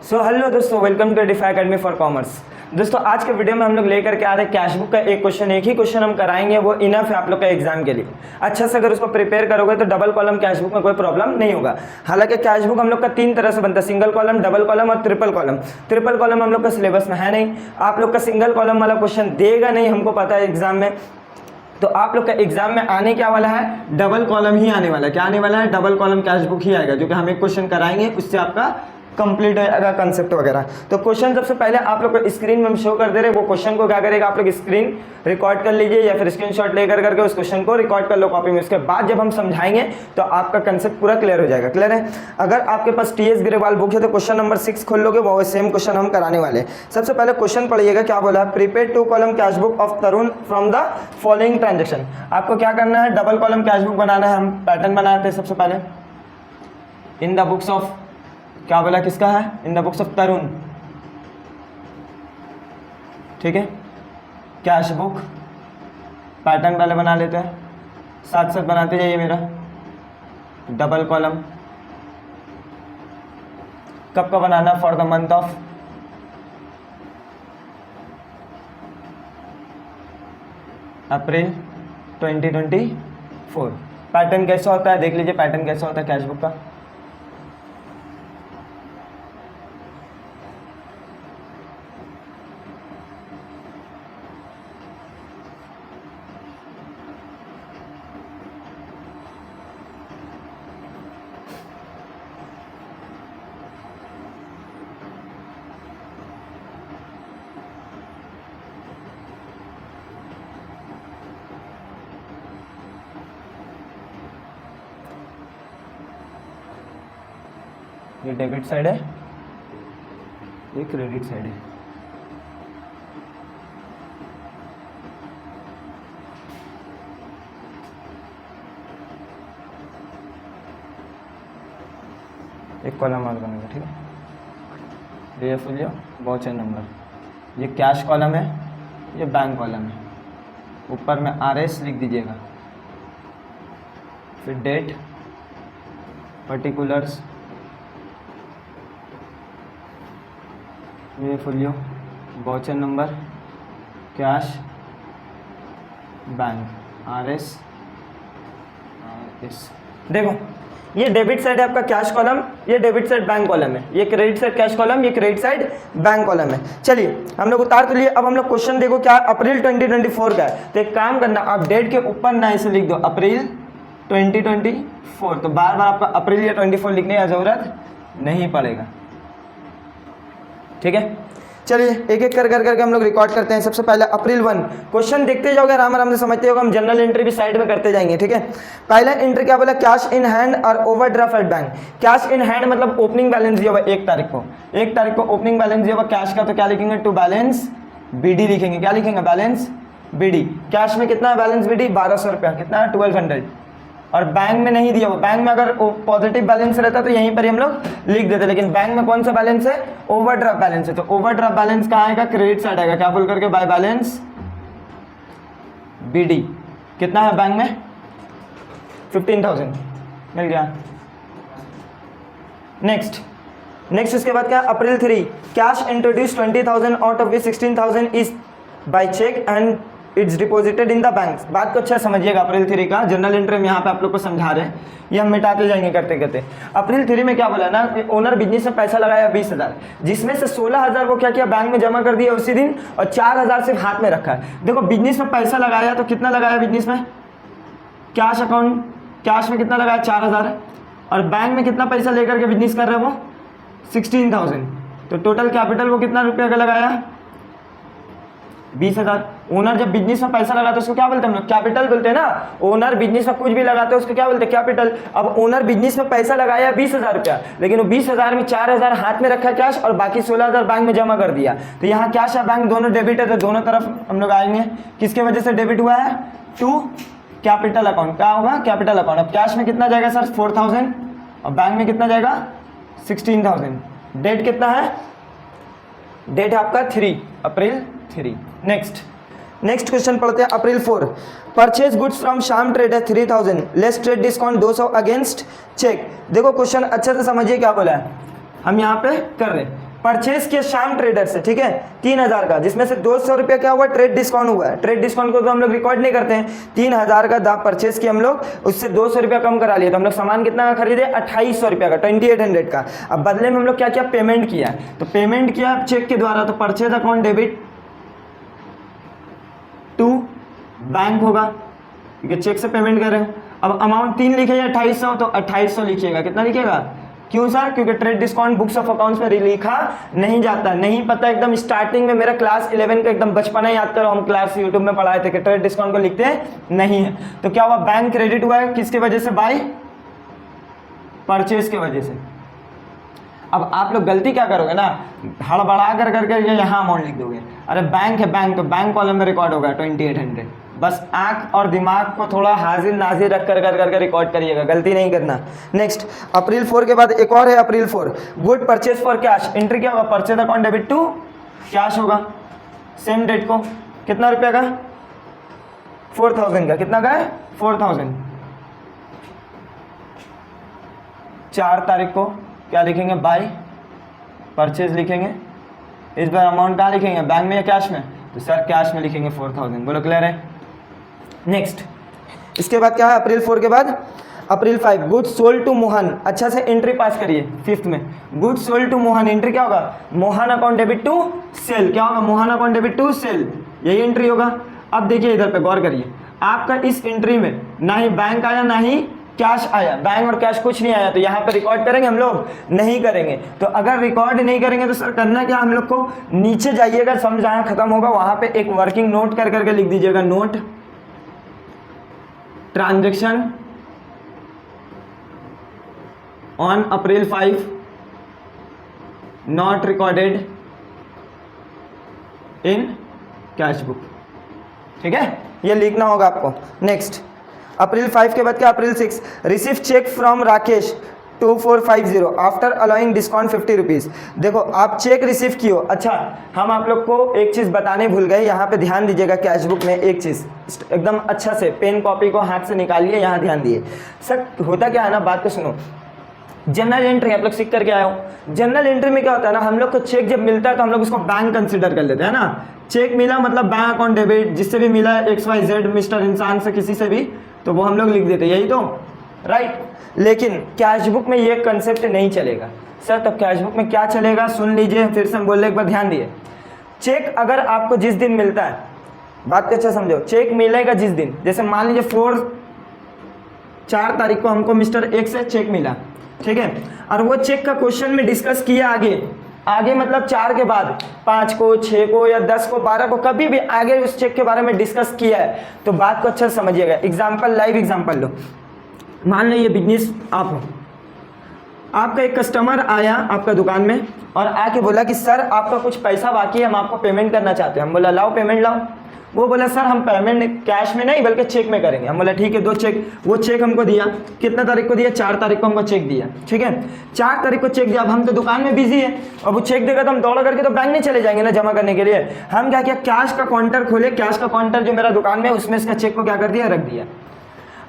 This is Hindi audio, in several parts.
सो हेलो दोस्तों, welcome to Edify Academy for commerce. दोस्तों आज के वीडियो में हम लोग लेकर के आ रहे हैं कैश बुक का एक ही क्वेश्चन हम कराएंगे, वो इनफ है आप लोग का एग्जाम के लिए। अच्छा से अगर उसको प्रिपेयर करोगे तो डबल कॉलम कैश बुक में कोई प्रॉब्लम नहीं होगा। हालांकि कैश बुक हम लोग का 3 तरह से बनता है, सिंगल कॉलम, डबल कॉलम और ट्रिपल कॉलम। ट्रिपल कॉलम हम लोग का सिलेबस में है नहीं, आप लोग का सिंगल कॉलम वाला क्वेश्चन देगा नहीं, हमको पता है एग्जाम में। तो आप लोग का एग्जाम में आने क्या वाला है, डबल कॉलम ही आने वाला है। क्या आने वाला है, डबल कॉलम कैश बुक ही आएगा, जो कि हम एक क्वेश्चन कराएंगे, उससे आपका कंप्लीट हो जाएगा कंसेप्ट वगैरह। तो क्वेश्चन सबसे पहले आप लोग को स्क्रीन में हम शो कर दे रहे हैं। वो क्वेश्चन को क्या करेगा, आप लोग स्क्रीन रिकॉर्ड कर लीजिए या फिर स्क्रीनशॉट लेकर करके उस क्वेश्चन को रिकॉर्ड कर लो कॉपी में। उसके बाद जब हम समझाएंगे तो आपका कंसेप्ट पूरा क्लियर हो जाएगा। क्लियर है? अगर आपके पास टीएस ग्रेवाल बुक है तो क्वेश्चन नंबर 6 खोल लोगे, वो सेम क्वेश्चन हम कराने वाले हैं। सबसे पहले क्वेश्चन पढ़िएगा, क्या बोला है, prepaid 2 column cash book of Tarun from the following transaction. आपको क्या करना है, डबल कॉलम कैश बुक बनाना है। हम पैटर्न बनाते हैं सबसे पहले। इन द बुक्स ऑफ, क्या बोला, किसका है, इन द बुक्स ऑफ तरुण। ठीक है, कैश बुक पैटर्न पहले बना लेते हैं, साथ साथ बनाते जाइए मेरा। डबल कॉलम कब का बनाना, for the month of April 2024। Pattern कैसा होता है देख लीजिए, पैटर्न कैसा होता है कैश बुक का। ये डेबिट साइड है, ये क्रेडिट साइड है। एक कॉलम और बनेगा, ठीक है। ये फुलियो वाउचर नंबर, ये कैश कॉलम है, ये बैंक कॉलम है। ऊपर में आरएस लिख दीजिएगा, फिर डेट, पर्टिकुलर्स, ये Fulio voucher number, cash, bank, RS. देखो ये डेबिट साइड है आपका कैश कॉलम, ये डेबिट साइड बैंक कॉलम है, ये क्रेडिट साइड कैश कॉलम, ये क्रेडिट साइड बैंक कॉलम है। चलिए हम लोग उतार तो लिए। अब हम लोग क्वेश्चन देखो क्या, अप्रैल 2024 का है। तो एक काम करना, आप डेट के ऊपर ना इसे लिख दो अप्रैल 2024, तो बार बार आपका अप्रैल या 24 लिखने की जरूरत नहीं पड़ेगा। ठीक है, चलिए एक एक कर करके हम लोग रिकॉर्ड करते हैं। सबसे पहले अप्रैल 1, क्वेश्चन देखते जाओगे, आराम आराम से समझते होगा। हम जनरल एंट्री भी साइड में करते जाएंगे, ठीक है। पहला एंट्री क्या बोला, कैश इन हैंड और overdraft at bank. Cash in hand मतलब ओपनिंग बैलेंस दिया हुआ 1 तारीख को, 1 तारीख को ओपनिंग बैलेंस दिया हुआ कैश का, तो क्या लिखेंगे, टू बैलेंस बीडी लिखेंगे। क्या लिखेंगे, बैलेंस बीडी। कैश में कितना है बैलेंस बीडी, 1200 रुपया, कितना है, 1200। और बैंक में नहीं दिया हुआ, बैंक में अगर पॉजिटिव बैलेंस रहता तो यहीं पर हम लोग लिख देते, लेकिन बैंक में कौन सा बैलेंस है, ओवरड्राफ्ट बैलेंस है। तो ओवरड्राफ्ट बैलेंस कहाँ आएगा, क्रेडिट साइड आएगा। क्या बोल करके, बाय बैलेंस बीडी। कितना है बैंक में, 15,000 मिल गया। नेक्स्ट इसके बाद क्या, April 3, cash introduce 20,000 out of 16,000 is by cheque and it's deposited in the bank. बात को अच्छा समझिएगा। अप्रैल 3 का जनरल एंट्री में यहाँ पे आप लोग को समझा रहे हैं, ये हम मिटाते जाएंगे करते करते। अप्रैल 3 में क्या बोला ना, ओनर बिजनेस में पैसा लगाया 20,000, जिसमें से 16,000 वो क्या किया, बैंक में जमा कर दिया उसी दिन, और 4,000 सिर्फ हाथ में रखा है। देखो बिजनेस में पैसा लगाया तो कितना लगाया बिजनेस में, कैश अकाउंट, कैश में कितना लगाया, 4,000, और बैंक में कितना पैसा लेकर के बिजनेस कर रहे हैं वो 16,000। तो टोटल कैपिटल वो कितना रुपया का लगाया, 20,000। ओनर जब बिजनेस में पैसा लगाता है उसको क्या बोलते हैं हम लोग, कैपिटल बोलते हैं ना। ओनर बिजनेस में कुछ भी लगाते हैं उसको क्या बोलते हैं, कैपिटल। अब ओनर बिजनेस में पैसा लगाया 20,000 रुपया, लेकिन वो 20,000 में 4,000 हाथ में रखा कैश और बाकी 16,000 बैंक में जमा कर दिया। तो यहाँ कैश है बैंक दोनों डेबिट है, तो दोनों तरफ हम लोग आएंगे। किसके वजह से डेबिट हुआ है, टू कैपिटल अकाउंट। क्या होगा, कैपिटल अकाउंट। अब कैश में कितना जाएगा सर, 4,000, और बैंक में कितना जाएगा, 16,000। डेट कितना है, डेट है आपका 3 अप्रैल 3। नेक्स्ट क्वेश्चन पढ़ते हैं, April 4, purchase goods from Shyam trade है 3000, less trade discount 200 against cheque. देखो क्वेश्चन अच्छे से समझिए क्या बोला है, हम यहाँ पे कर रहे हैं। परचेज किया श्याम ट्रेडर से, ठीक है, 3000 का, जिसमें से 200 रुपया क्या हुआ, ट्रेड डिस्काउंट हुआ है। ट्रेड डिस्काउंट को तो हम लोग रिकॉर्ड नहीं करते हैं। 3000 का दाम परचेज किया हम लोग, उससे 200 रुपया कम करा लिया, तो हम लोग सामान कितना का खरीदे, 2800 रुपया का, 2800 का। अब बदले में हम लोग क्या किया, पेमेंट किया, तो पेमेंट किया चेक के द्वारा, तो purchase account debit to bank होगा, क्योंकि चेक से पेमेंट कर रहे हो। अब अमाउंट 3 लिखे या 2800, तो 2800 लिखिएगा। कितना लिखिएगा, क्यों सर, क्योंकि trade discount books of accounts में लिखा नहीं जाता, नहीं पता। एकदम स्टार्टिंग में मेरा क्लास 11 का एकदम बचपना याद करो, हम क्लास यूट्यूब में पढ़ाए थे कि ट्रेड डिस्काउंट को लिखते नहीं है। तो क्या हुआ, बैंक क्रेडिट हुआ है, किसके वजह से, बाय परचेज की वजह से। अब आप लोग गलती क्या करोगे ना, हड़बड़ा कर करके ये यहाँ अमाउंट लिख दोगे। अरे बैंक है बैंक, तो बैंक कॉलम में रिकॉर्ड होगा 2800। बस आंख और दिमाग को थोड़ा हाजिर नाजिर रख कर कर रिकॉर्ड करिएगा, गलती नहीं करना। नेक्स्ट, अप्रैल 4 के बाद एक और है, April 4, good purchase for cash. Entry क्या होगा, purchase account debit to cash होगा, सेम डेट को, कितना रुपये का, 4000 का, कितना का है, 4000। 4 तारीख को क्या लिखेंगे, बाय परचेज लिखेंगे। इस बार अमाउंट कहाँ लिखेंगे, बैंक में या कैश में, तो सर कैश में लिखेंगे 4000। बोलो क्लियर है। नेक्स्ट, इसके बाद क्या है, अप्रैल 4 के बाद April 5, good sold to Mohan. अच्छा से एंट्री पास करिए 5th में, good sold to Mohan. Entry क्या होगा, Mohan account debit to sale, क्या होगा, Mohan account debit to sale, यही एंट्री होगा। अब देखिए इधर पे गौर करिए, आपका इस एंट्री में ना ही बैंक आया ना ही कैश आया, बैंक और कैश कुछ नहीं आया, तो यहाँ पे रिकॉर्ड करेंगे हम लोग, नहीं करेंगे। तो अगर रिकॉर्ड नहीं करेंगे तो सर करना क्या, हम लोग को नीचे जाइएगा, सम जहाँ खत्म होगा वहाँ पे एक वर्किंग नोट कर करके लिख दीजिएगा, note transaction on April 5 not recorded in cash book, ठीक है, ये लिखना होगा आपको। नेक्स्ट, अप्रैल 5 के बाद क्या, April 6, receive cheque from Rakesh 2450 after allowing discount 50 rupees. देखो आप चेक रिसीव किए हो। अच्छा, हम आप लोग को एक चीज़ बताने भूल गए, यहाँ पे ध्यान दीजिएगा, कैश बुक में एक चीज़ एकदम अच्छा से पेन कॉपी को हाथ से निकालिए, यहाँ ध्यान दिए। सर होता क्या है ना, बात को सुनो, जनरल एंट्री आप लोग सीख करके आए हो। जनरल एंट्री में क्या होता है ना, हम लोग को चेक जब मिलता है तो हम लोग उसको बैंक कंसिडर कर लेते हैं ना। चेक मिला मतलब बैंक अकाउंट डेबिट, जिससे भी मिला XYZ मिस्टर इंसान से किसी से भी, तो वो हम लोग लिख देते, यही तो राइट। लेकिन कैश बुक में ये कंसेप्ट नहीं चलेगा सर। तब कैश बुक में क्या चलेगा, सुन लीजिए, फिर से हम बोलने एक बार ध्यान दिए। चेक अगर आपको जिस दिन मिलता है, बात को अच्छा समझो, चेक मिलेगा जिस दिन, जैसे मान लीजिए 4 तारीख को हमको मिस्टर X से चेक मिला, ठीक है, और वो चेक का क्वेश्चन में डिस्कस किया आगे मतलब 4 के बाद 5 को, 6 को या 10 को, 12 को, कभी भी आगे उस चेक के बारे में डिस्कस किया है, तो बात को अच्छा समझिएगा। एग्जाम्पल, लाइव एग्जाम्पल लो, मान लो ये बिजनेस आप हो, आपका एक कस्टमर आया आपका दुकान में और आके बोला कि सर आपका कुछ पैसा बाकी है, हम आपको पेमेंट करना चाहते हैं। हम बोला लाओ पेमेंट लाओ। वो बोला सर हम पेमेंट कैश में नहीं बल्कि चेक में करेंगे। हम बोला ठीक है, 2 चेक। वो चेक हमको दिया, कितना तारीख को दिया, 4 तारीख को हमको चेक दिया, ठीक है, 4 तारीख को चेक दिया। अब हम तो दुकान में बिजी है, अब वो चेक देगा तो हम दौड़ करके तो बैंक नहीं चले जाएंगे ना जमा करने के लिए। हम क्या किया, कैश का काउंटर खोले, कैश का काउंटर जो मेरा दुकान में, उसमें इसका चेक को क्या कर दिया, रख दिया।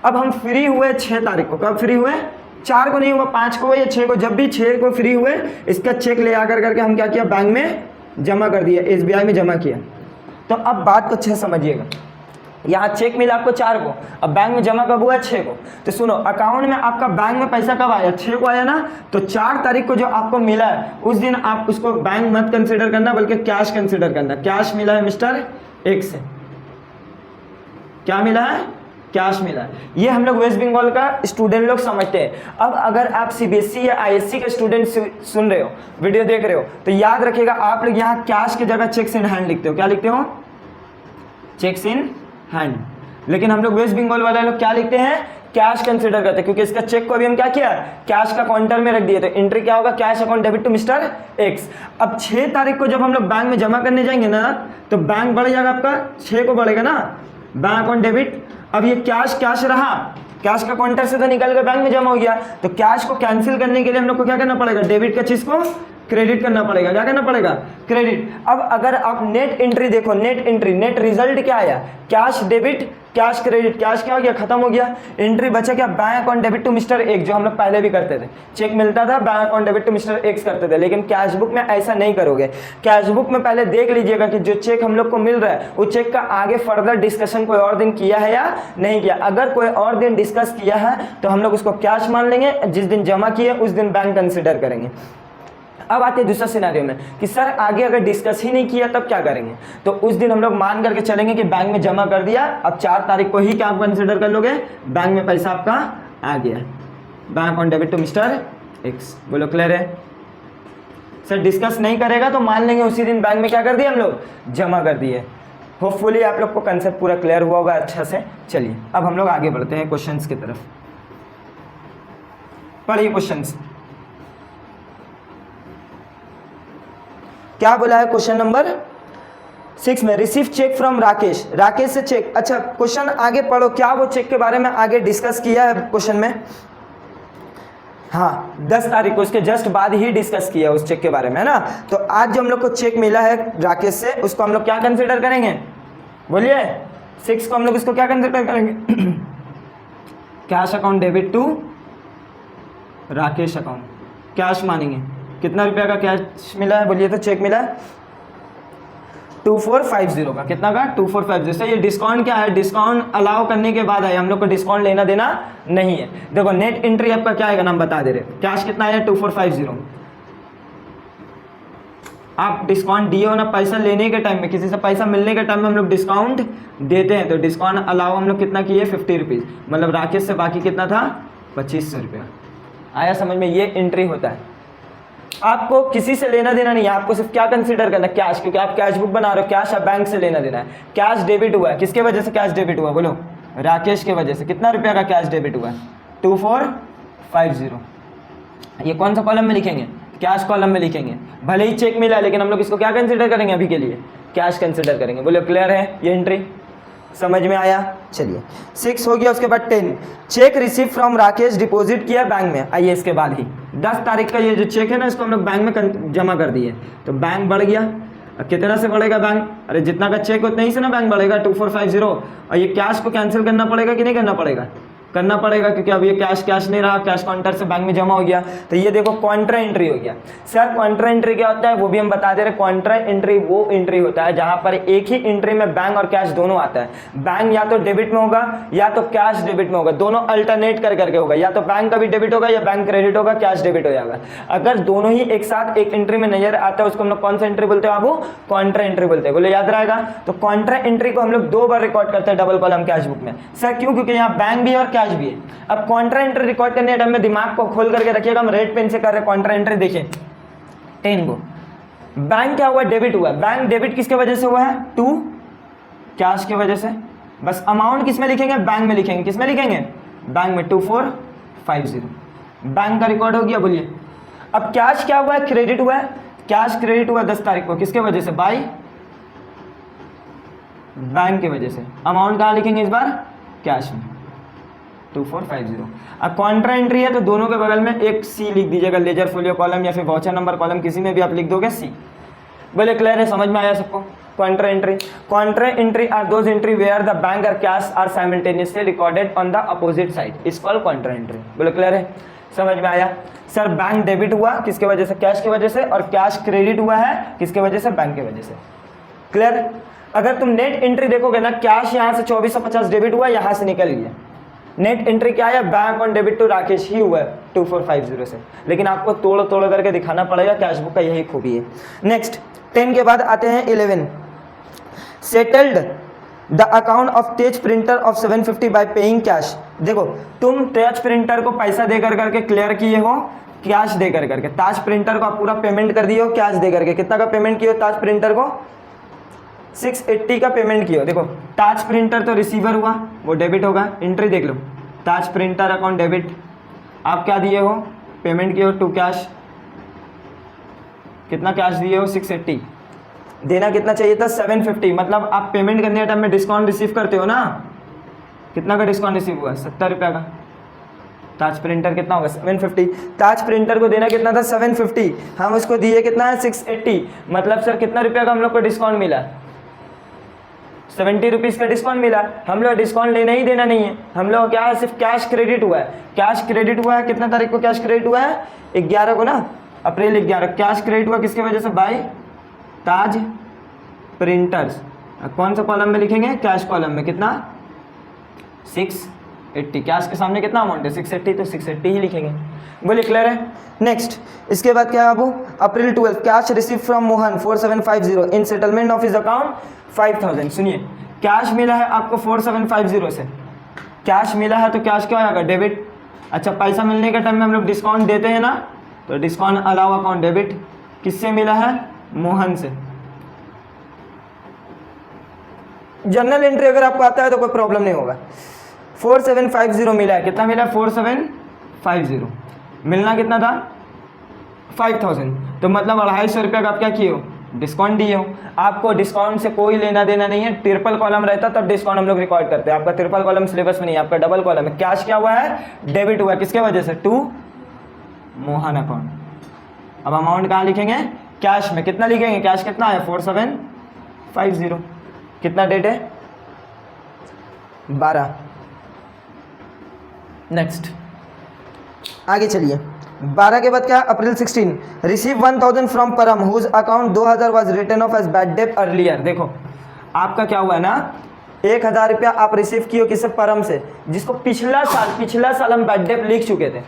अब हम फ्री हुए 6 तारीख को, कब फ्री हुए, 4 को नहीं हुआ, 5 को या 6 को, जब भी 6 को फ्री हुए, इसका चेक ले आकर करके हम क्या किया, बैंक में जमा कर दिया, SBI में जमा किया। तो अब बात को अच्छे से समझिएगा, यहाँ चेक मिला आपको 4 को, अब बैंक में जमा कब हुआ, 6 को। तो सुनो, अकाउंट में आपका बैंक में पैसा कब आया, 6 को आया ना, तो 4 तारीख को जो आपको मिला है उस दिन आप उसको बैंक मत कंसिडर करना बल्कि कैश कंसिडर करना। कैश मिला है मिस्टर X से, क्या मिला है, कैश मिला है। ये हम लोग वेस्ट बंगाल का स्टूडेंट लोग समझते हैं। अब अगर आप CBSE या ISC के स्टूडेंट सुन रहे हो, वीडियो देख रहे हो, तो याद रखिएगा आप लोग यहाँ कैश की जगह चेक्स इन हैंड लिखते हो। क्या लिखते हो, चेक्स इन हैंड। लेकिन हम लोग वेस्ट बंगाल वाले लोग क्या लिखते हैं, कैश कंसिडर करते हैं, क्योंकि इसका चेक को अभी हम क्या किया, कैश का काउंटर में रख दिए। तो एंट्री क्या होगा, cash account debit to mister X। अब 6 तारीख को जब हम लोग बैंक में जमा करने जाएंगे ना, तो बैंक बढ़ जाएगा आपका, 6 को बढ़ेगा ना, बैंक अकाउंट डेबिट। अब ये कैश रहा, कैश का काउंटर से तो निकल कर बैंक में जमा हो गया, तो कैश को कैंसिल करने के लिए हम लोग को क्या करना पड़ेगा, डेबिट का चीज को क्रेडिट करना पड़ेगा। क्या करना पड़ेगा, क्रेडिट। अब अगर आप नेट एंट्री देखो, नेट एंट्री, नेट रिजल्ट क्या आया, cash debit cash credit, cash क्या हो गया, खत्म हो गया। एंट्री बचा क्या, bank account debit to mister X, जो हम लोग पहले भी करते थे, चेक मिलता था bank account debit to mister X करते थे। लेकिन कैश बुक में ऐसा नहीं करोगे। कैश बुक में पहले देख लीजिएगा कि जो चेक हम लोग को मिल रहा है उस चेक का आगे फर्दर डिस्कशन कोई और दिन किया है या नहीं किया। अगर कोई और दिन डिस्कस किया है तो हम लोग उसको कैश मान लेंगे, जिस दिन जमा किए उस दिन बैंक कंसिडर करेंगे। अब आते हैं दूसरा सिनेरियो में कि सर आगे अगर डिस्कस ही नहीं किया तब क्या करेंगे। तो उस दिन हम लोग मान करके चलेंगे कि बैंक में जमा कर दिया, अब 4 तारीख को ही क्या आप कंसिडर कर लोगे, बैंक में पैसा आपका आ गया, bank on debit to mister X. बोलो क्लियर है। सर डिस्कस नहीं करेगा तो मान लेंगे उसी दिन बैंक में क्या कर दिया, हम लोग जमा कर दिए। होपफुली आप लोग को कंसेप्ट पूरा क्लियर हुआ होगा अच्छा से। चलिए अब हम लोग आगे बढ़ते हैं क्वेश्चंस की तरफ। पढ़िए क्वेश्चंस क्या बोला है। क्वेश्चन नंबर 6 में receive cheque from Rakesh, Rakesh से चेक। अच्छा क्वेश्चन आगे पढ़ो, क्या वो चेक के बारे में आगे डिस्कस किया है क्वेश्चन में। हाँ 10 तारीख को, उसके जस्ट बाद ही डिस्कस किया उस चेक के बारे में, है ना। तो आज जो हम लोग को चेक मिला है राकेश से, उसको हम लोग क्या कंसिडर करेंगे, बोलिए 6 को हम लोग इसको क्या कंसिडर करेंगे, cash account debit to Rakesh account, cash मानेंगे। कितना रुपया का कैश मिला है, बोलिए तो चेक मिला है 2450 का। कितना का, 2450 से। ये डिस्काउंट क्या है, डिस्काउंट अलाउ करने के बाद है, हम लोग को डिस्काउंट लेना देना नहीं है। देखो नेट एंट्री आपका क्या आएगा, नाम बता दे रहे, कैश कितना है 2450। आप डिस्काउंट दिए हो ना, पैसा लेने के टाइम में, किसी से पैसा मिलने के टाइम में हम लोग डिस्काउंट देते हैं। तो डिस्काउंट अलाउ हम लोग कितना किए, 50 रुपीज़, मतलब राकेश से बाकी कितना था 2500 रुपया। आया समझ में, ये एंट्री होता है। आपको किसी से लेना देना नहीं है, आपको सिर्फ क्या कंसीडर करना है, कैश, क्योंकि आप कैश बुक बना रहे हो, कैश आप बैंक से लेना देना है। कैश डेबिट हुआ है, किसके वजह से कैश डेबिट हुआ, बोलो राकेश के वजह से। कितना रुपया का कैश डेबिट हुआ है, 2450। ये कौन सा कॉलम में लिखेंगे, कैश कॉलम में लिखेंगे। भले ही चेक मिला लेकिन हम लोग इसको क्या कंसीडर करेंगे, अभी के लिए कैश कंसीडर करेंगे। बोलो क्लियर है ये एंट्री, समझ में आया। चलिए 6 हो गया। उसके बाद 10 check receive from Rakesh, deposit किया बैंक में। आइए इसके बाद ही 10 तारीख का ये जो चेक है ना, इसको हम लोग बैंक में जमा कर दिए, तो बैंक बढ़ गया। अब कितना से बढ़ेगा बैंक, अरे जितना का चेक उतना ही से ना बैंक बढ़ेगा 2450। और ये कैश को कैंसिल करना पड़ेगा कि नहीं करना पड़ेगा, करना पड़ेगा, क्योंकि अब ये कैश नहीं रहा, कैश काउंटर से बैंक में जमा हो गया। तो ये देखो कॉन्ट्रा एंट्री हो गया। सर कॉन्ट्रा एंट्री क्या होता है, वो भी हम बता दे रहे। कॉन्ट्रा एंट्री वो एंट्री होता है जहां पर एक ही एंट्री में बैंक और कैश दोनों आता है। बैंक या तो डेबिट में होगा या तो कैश डेबिट में होगा, दोनों अल्टरनेट कर करके होगा। या तो बैंक का भी डेबिट होगा या बैंक क्रेडिट होगा, कैश डेबिट हो जाएगा। अगर दोनों ही एक साथ एक एंट्री में नजर आता है उसको हम लोग कौन सा एंट्री बोलते हैं, वो कॉन्ट्रा एंट्री बोलते हैं। बोले याद रहेगा। तो कॉन्ट्रा एंट्री को हम लोग 2 बार रिकॉर्ड करते हैं डबल कॉलम कैश बुक में। सर क्यों, क्योंकि यहाँ बैंक भी है और कैश भी है। अब कॉन्ट्रा एंट्री रिकॉर्ड करने के टाइम में दिमाग को खोल करके रखिएगा, हम रेड पेन से कर रहे हैं कॉन्ट्रा एंट्री। देखिए 10 को बैंक क्या हुआ, डेबिट हुआ। बैंक डेबिट किसके वजह से हुआ है, टू कैश की वजह से। बस अमाउंट किस में लिखेंगे, बैंक में लिखेंगे। किस में लिखेंगे, बैंक में 2450। बैंक का रिकॉर्ड हो गया। बोलिए अब कैश क्या हुआ है, क्रेडिट हुआ है। कैश क्रेडिट हुआ 10 तारीख को, किसके वजह से, बाय बैंक की वजह से। अमाउंट कहाँ लिखेंगे इस बार, कैश में 2450। अब कॉन्ट्रा एंट्री है तो दोनों के बगल में एक सी लिख दीजिएगा, लेजर फोलियो कॉलम या फिर वाउचर नंबर कॉलम, किसी में भी आप लिख दोगे सी। बोले क्लियर है, समझ में आया सबको। Contra entry are those entry where the bank और cash are simultaneously recorded on the opposite side, is called contra entry. बोले क्लियर है, समझ में आया। सर बैंक डेबिट हुआ किसके वजह से, कैश की वजह से, और कैश क्रेडिट हुआ है किसके वजह से, बैंक की वजह से। क्लियर। अगर तुम नेट एंट्री देखोगे ना, कैश यहाँ से 2450 डेबिट हुआ, यहाँ से निकल गया। नेट एंट्री क्या है, bank on debit to Rakesh ही हुआ है 2450 से। लेकिन आपको तोड़ करके दिखाना पड़ेगा, कैश बुक का यही खूबी है। नेक्स्ट 10 के बाद आते हैं 11 settled the account of Tej printer of 750 bye paying cash. देखो तुम तेज प्रिंटर को पैसा देकर करके क्लियर किए हो, कैश देकर करके। ताज प्रिंटर को आप पूरा पेमेंट कर दिए हो कैश देकर के। कितना का पेमेंट किए हो ताज प्रिंटर को, 680 का पेमेंट किया। देखो ताज प्रिंटर तो रिसीवर हुआ, वो डेबिट होगा। एंट्री देख लो, ताज प्रिंटर अकाउंट डेबिट। आप क्या दिए हो, पेमेंट किए हो टू कैश। कितना कैश दिए हो, 680। देना कितना चाहिए था, 750। मतलब आप पेमेंट करने के टाइम में डिस्काउंट रिसीव करते हो ना। कितना का डिस्काउंट रिसीव हुआ, 70 रुपये का। ताज प्रिंटर कितना होगा, 750। ताज प्रिंटर को देना कितना था, 750। हम उसको दिए कितना है, 680। मतलब सर कितना रुपया का हम लोग को डिस्काउंट मिला, 70 रुपीज़ का डिस्काउंट मिला, हम लोग डिस्काउंट लेना ही देना नहीं है, हम लोग क्या है सिर्फ कैश क्रेडिट हुआ है। कैश क्रेडिट हुआ है कितना तारीख को कैश क्रेडिट हुआ है? 11 को ना, अप्रैल 11। कैश क्रेडिट हुआ किसके वजह से? बाय ताज प्रिंटर्स। कौन सा कॉलम में लिखेंगे? कैश कॉलम में। कितना? 680। कैश के सामने कितना अमाउंट है? 680, तो 680 ही लिखेंगे। बोलिए क्लियर है? नेक्स्ट इसके बाद क्या है बाबू? अप्रैल 12 cash receive from Mohan 4750 in settlement of his account 5000। सुनिए, कैश मिला है आपको 4750 से, कैश मिला है तो कैश क्या होगा? डेबिट। अच्छा, पैसा मिलने के टाइम में हम लोग डिस्काउंट देते हैं ना, तो डिस्काउंट अलाउ अकाउंट डेबिट। किससे मिला है? मोहन से। जर्नल एंट्री अगर आपको आता है तो कोई प्रॉब्लम नहीं होगा। 4750 मिला है, कितना मिला? 4750। मिलना कितना था? 5000। तो मतलब 250 रुपये का आप क्या किए हो? डिस्काउंट दिए हो। आपको डिस्काउंट से कोई लेना देना नहीं है। ट्रिपल कॉलम रहता तब डिस्काउंट हम लोग रिकॉर्ड करते हैं। आपका ट्रिपल कॉलम सिलेबस में नहीं है, आपका डबल कॉलम है। कैश क्या हुआ है? डेबिट हुआ है। किसके वजह से? To Mohan account. अब अमाउंट कहाँ लिखेंगे? कैश में। कितना लिखेंगे? कैश कितना है? 4750। कितना डेट है? 12। नेक्स्ट आगे चलिए। 12 के बाद क्या? April 16 receive 1000 from Param whose account 2000 was return off as bad debt earlier. देखो आपका क्या हुआ ना, 1000 रुपया आप रिसीव किए किससे? परम से, जिसको पिछला साल हम बैड डेट लिख चुके थे।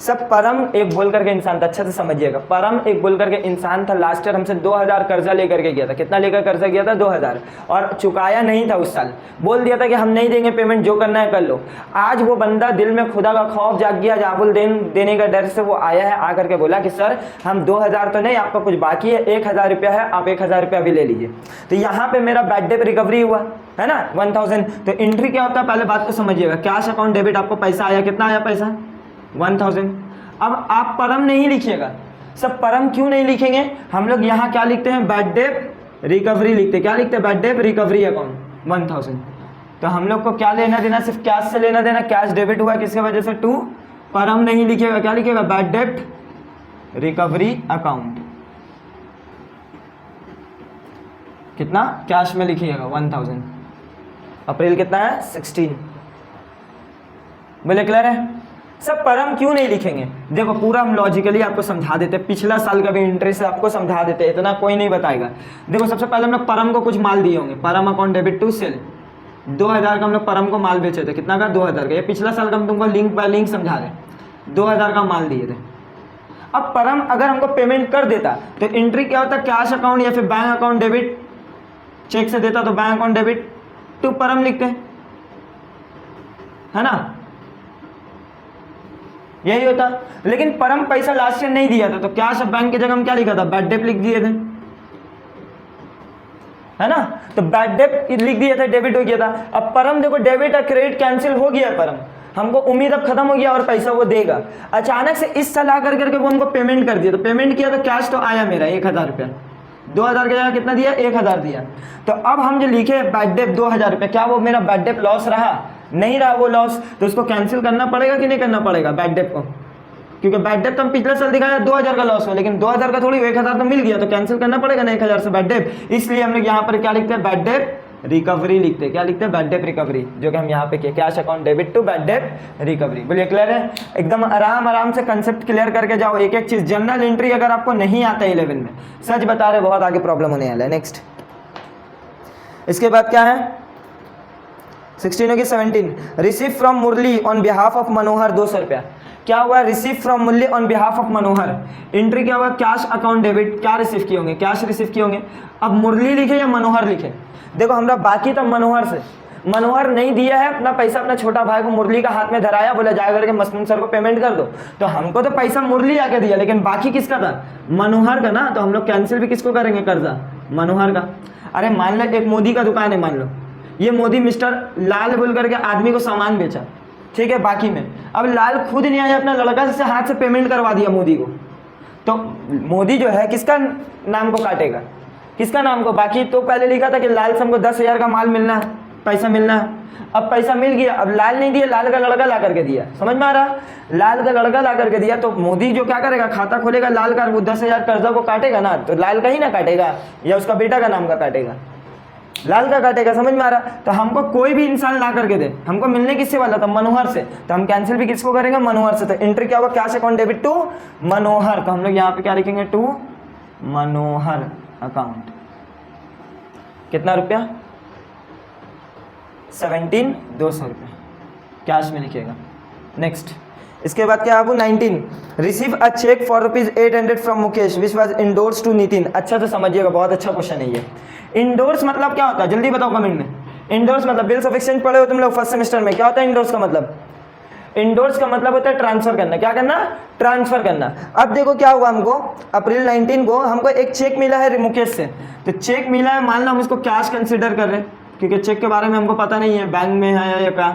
सब परम एक बोल करके इंसान था, अच्छे से समझिएगा। परम एक बोल करके इंसान था, लास्ट ईयर हमसे 2000 कर्जा लेकर के गया था। कितना लेकर कर्जा गया था? 2000, और चुकाया नहीं था उस साल। बोल दिया था कि हम नहीं देंगे पेमेंट, जो करना है कर लो। आज वो बंदा दिल में खुदा का खौफ जाग गया, जाबुल देने का डर से वो आया है, आकर के बोला कि सर हम 2000 तो नहीं, आपका कुछ बाकी है, 1000 रुपया है, आप 1000 रुपया भी ले लीजिए। तो यहाँ पे मेरा बैड डेट रिकवरी हुआ है ना 1000। तो एंट्री क्या होता है? पहले बात को समझिएगा। कैश अकाउंट डेबिट, आपको पैसा आया, कितना आया पैसा? 1000। अब आप परम नहीं लिखिएगा। सब परम क्यों नहीं लिखेंगे? हम लोग यहाँ क्या लिखते हैं? बैड डेट रिकवरी लिखते हैं। क्या लिखते हैं? Bad debt recovery account 1000। तो हम लोग को क्या लेना देना? सिर्फ कैश से लेना देना। कैश डेबिट हुआ किसकी वजह से? टू। परम नहीं लिखिएगा, क्या लिखिएगा? Bad debt recovery account. कितना? कैश में लिखिएगा 1000। अप्रैल कितना है? 16। बोले क्लियर है? सब परम क्यों नहीं लिखेंगे? देखो पूरा हम लॉजिकली आपको समझा देते हैं, पिछला साल का भी इंटरेस्ट आपको समझा देते हैं, इतना कोई नहीं बताएगा। देखो सबसे पहले हम लोग परम को कुछ माल दिए होंगे। परम अकाउंट डेबिट टू सेल, 2000 का हम लोग परम को माल बेचे थे। कितना का? 2000 का। ये पिछला साल का हम तुमको लिंक बाय लिंक समझा रहे हैं। 2000 का माल दिए थे। अब परम अगर हमको पेमेंट कर देता तो एंट्री क्या होता? कैश अकाउंट या फिर बैंक अकाउंट डेबिट। चेक से देता तो बैंक अकाउंट डेबिट टू परम लिखते हैं, है ना? यही होता। लेकिन परम पैसा लास्ट ईयर नहीं दिया था, तो कैश बैंक की जगह हम क्या लिखा था? बैड डेट लिख दिए थे, है ना? तो बैड डेट लिख दिए थे, डेबिट हो गया था। अब परम देखो डेबिट और क्रेडिट कैंसिल हो गया। परम हमको उम्मीद अब खत्म हो गया और पैसा वो देगा। अचानक से इस साल आकर करके वो हमको पेमेंट कर दिया। तो पेमेंट किया तो कैश तो आया मेरा 1000 रुपया। 2000 की जगह कितना दिया? 1000 दिया। तो अब हम जो लिखे बैड डेट 2000 रुपया, क्या वो मेरा बैड डेट लॉस रहा? नहीं रहा वो लॉस। तो उसको कैंसिल करना पड़ेगा कि नहीं करना पड़ेगा बैड डेट को? क्योंकि बैड डेट तो हम पिछले साल दिखाया 2000 का लॉस हो, लेकिन 2000 का थोड़ी 1000 तो मिल गया, तो कैंसिल करना पड़ेगा ना 1000 से बैड डेट। इसलिए हम लोग यहाँ पर क्या लिखते हैं? बैड डेट रिकवरी लिखते हैं। क्या लिखते हैं? बैड डेट रिकवरी, जो कि हम यहाँ पे किए, cash account debit to bad debt recovery. बोलिए क्लियर है? एकदम आराम से कंसेप्ट क्लियर करके जाओ एक एक चीज। जनरल एंट्री अगर आपको नहीं आता है 11 में, सच बता रहे बहुत आगे प्रॉब्लम होने वाला है। नेक्स्ट इसके बाद क्या है? 16 होगी 17 receive from Murli on behalf of Manohar 200 रुपया। क्या हुआ? Receive from Murli on behalf of Manohar. Entry क्या हुआ? Cash account debit. क्या रिसीव किए होंगे? कैश रिसीव किए होंगे। अब मुरली लिखे या मनोहर लिखे? देखो हमरा बाकी था मनोहर से, मनोहर नहीं दिया है अपना पैसा, अपना छोटा भाई को मुरली का हाथ में धराया, बोला जा करके मसनून सर को पेमेंट कर दो। तो हमको तो पैसा मुरली आके दिया, लेकिन बाकी किसका था? मनोहर का ना। तो हम लोग कैंसिल भी किसको करेंगे कर्जा? मनोहर का। अरे मान लो एक मोदी का दुकान है, मान लो ये मोदी मिस्टर लाल बोल करके आदमी को सामान बेचा, ठीक है, बाकी में। अब लाल खुद नहीं आया, अपना लड़का से हाथ से पेमेंट करवा दिया मोदी को। तो मोदी जो है किसका नाम को काटेगा? किसका नाम को? बाकी तो पहले लिखा था कि लाल से हमको 10,000 का माल मिलना है, पैसा मिलना है। अब पैसा मिल गया, अब लाल नहीं दिया, लाल का लड़का ला करके दिया। समझ में आ रहा? लाल का लड़का ला करके दिया, तो मोदी जो क्या करेगा? खाता खोलेगा, लाल का वो 10,000 कर्जा को काटेगा ना, तो लाल का ही ना काटेगा या उसका बेटा का नाम का काटेगा? लाल का काटेगा, समझ में आ रहा। तो हमको कोई भी इंसान ला करके दे, हमको मिलने किससे वाला था, मनोहर से, तो हम कैंसिल भी किसको करेंगे, मनोहर से। तो एंट्री क्या होगा, कैश अकाउंट डेबिट टू मनोहर, तो हम लोग यहाँ पे क्या लिखेंगे, टू मनोहर अकाउंट। कितना रुपया, 17,200 रुपया कैश में लिखिएगा। नेक्स्ट, इसके बाद क्या आपको 19, receive a cheque for ₹800 from Mukesh which was endorse to Nitin. अच्छा तो समझिएगा, बहुत अच्छा क्वेश्चन है ये। इंडोर्स मतलब क्या होता है, जल्दी बताओ कमेंट में। इंडोर्स मतलब बिल्स ऑफ एक्सचेंज पढ़े हो तुम लोग फर्स्ट सेमेस्टर में, क्या होता है इंडोर्स का मतलब। इंडोर्स का मतलब होता है ट्रांसफर करना। क्या करना, ट्रांसफर करना। अब देखो क्या हुआ, हमको अप्रैल 19 को हमको एक चेक मिला है मुकेश से, तो चेक मिला है, मान लो हम इसको कैश कंसिडर कर रहे हैं, क्योंकि चेक के बारे में हमको पता नहीं है बैंक में आया या क्या,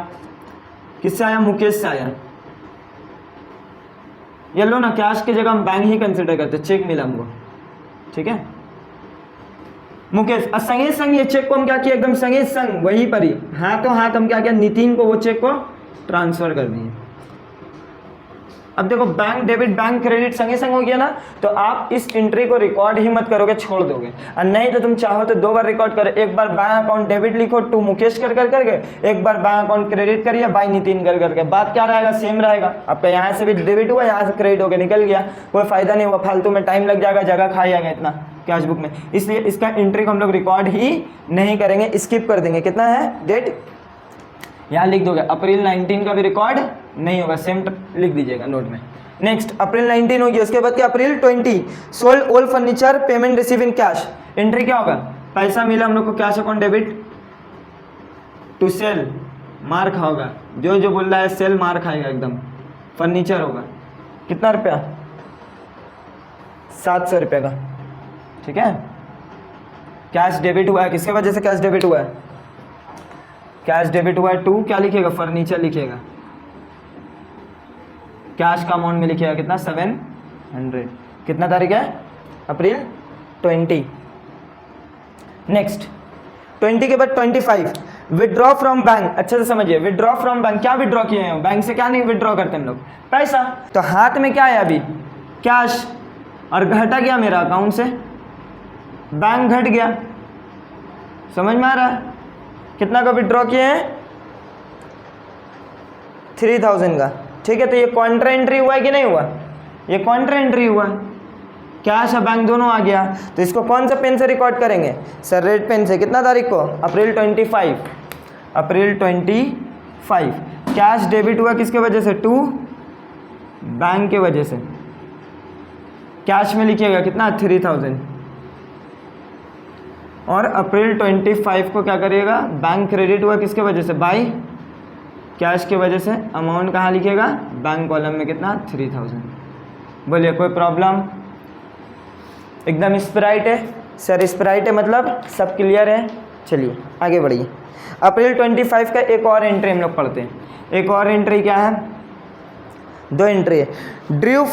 किससे आया, मुकेश से आया। ये लो ना, कैश की जगह हम बैंक ही कंसिडर करते, चेक मिला हमको, ठीक है। मुकेश संगे संग ये चेक को हम क्या किया, एकदम संगे संग वहीं पर ही हाथों हाथ हम क्या किया, नितिन को वो चेक को ट्रांसफर कर दिए। अब देखो बैंक डेबिट बैंक क्रेडिट संगे संग हो गया ना, तो आप इस एंट्री को रिकॉर्ड ही मत करोगे, छोड़ दोगे। और नहीं तो तुम चाहो तो 2 बार रिकॉर्ड करो, एक बार बैंक अकाउंट डेबिट लिखो टू मुकेश कर करके, एक बार बैंक अकाउंट क्रेडिट करिए बाय नितिन कर करके, बात क्या रहेगा, सेम रहेगा। आपका यहाँ से भी डेबिट हुआ, यहाँ से क्रेडिट होकर निकल गया, कोई फायदा नहीं हुआ, फालतू में टाइम लग जाएगा, जगह खा जाएगा इतना कैश बुक में। इसलिए इसका एंट्री को हम लोग रिकॉर्ड ही नहीं करेंगे, स्किप कर देंगे। कितना है डेट, यहाँ लिख दोगे। अप्रैल 19 का भी रिकॉर्ड नहीं होगा, सेम लिख दीजिएगा नोट में। नेक्स्ट, अप्रैल 19 होगी, उसके बाद क्या, April 20 sold all furniture payment receive in cash. Entry क्या होगा, पैसा मिला हम लोग को cash account debit to sale, मार खाओगा, जो जो बोल रहा है सेल मार खाएगा एकदम, फर्नीचर होगा। कितना रुपया, 700 रुपये का, ठीक है। कैश डेबिट हुआ है, किसके वजह से कैश डेबिट हुआ है, कैश डेबिट हुआ है टू, क्या लिखिएगा, फर्नीचर लिखिएगा। कैश का अमाउंट में लिखिएगा कितना, 700। कितना तारीख है, अप्रैल 20। नेक्स्ट 20 के बाद 25, विड्रॉ फ्रॉम बैंक। अच्छे से समझिए, विड्रॉ फ्रॉम बैंक, क्या विड्रॉ किए हैं, बैंक से क्या नहीं विड्रॉ करते हम लोग, पैसा। तो हाथ में क्या है अभी, कैश, और घटा गया मेरा अकाउंट से, बैंक घट गया, समझ में आ रहा है। कितना का विड्रॉ किए हैं, 3000 का, ठीक है। तो ये कॉन्ट्रा एंट्री हुआ है कि नहीं हुआ, ये कॉन्ट्रा एंट्री हुआ, कैश और बैंक दोनों आ गया। तो इसको कौन सा पेन से रिकॉर्ड करेंगे सर, रेड पेन से। कितना तारीख को, अप्रैल 25, अप्रैल 25। कैश डेबिट हुआ किसके वजह से, टू बैंक के वजह से। कैश में लिखिएगा कितना, 3000। और अप्रैल 25 को क्या करिएगा, बैंक क्रेडिट हुआ किसके वजह से, बाय कैश के वजह से। अमाउंट कहाँ लिखिएगा, बैंक कॉलम में कितना, 3000। बोलिए कोई प्रॉब्लम, एकदम स्प्राइट है सर, स्प्राइट है मतलब सब क्लियर है। चलिए आगे बढ़िए। अप्रैल 25 का एक और एंट्री हम लोग पढ़ते हैं। एक और एंट्री क्या है, 2 एंट्री है। Drew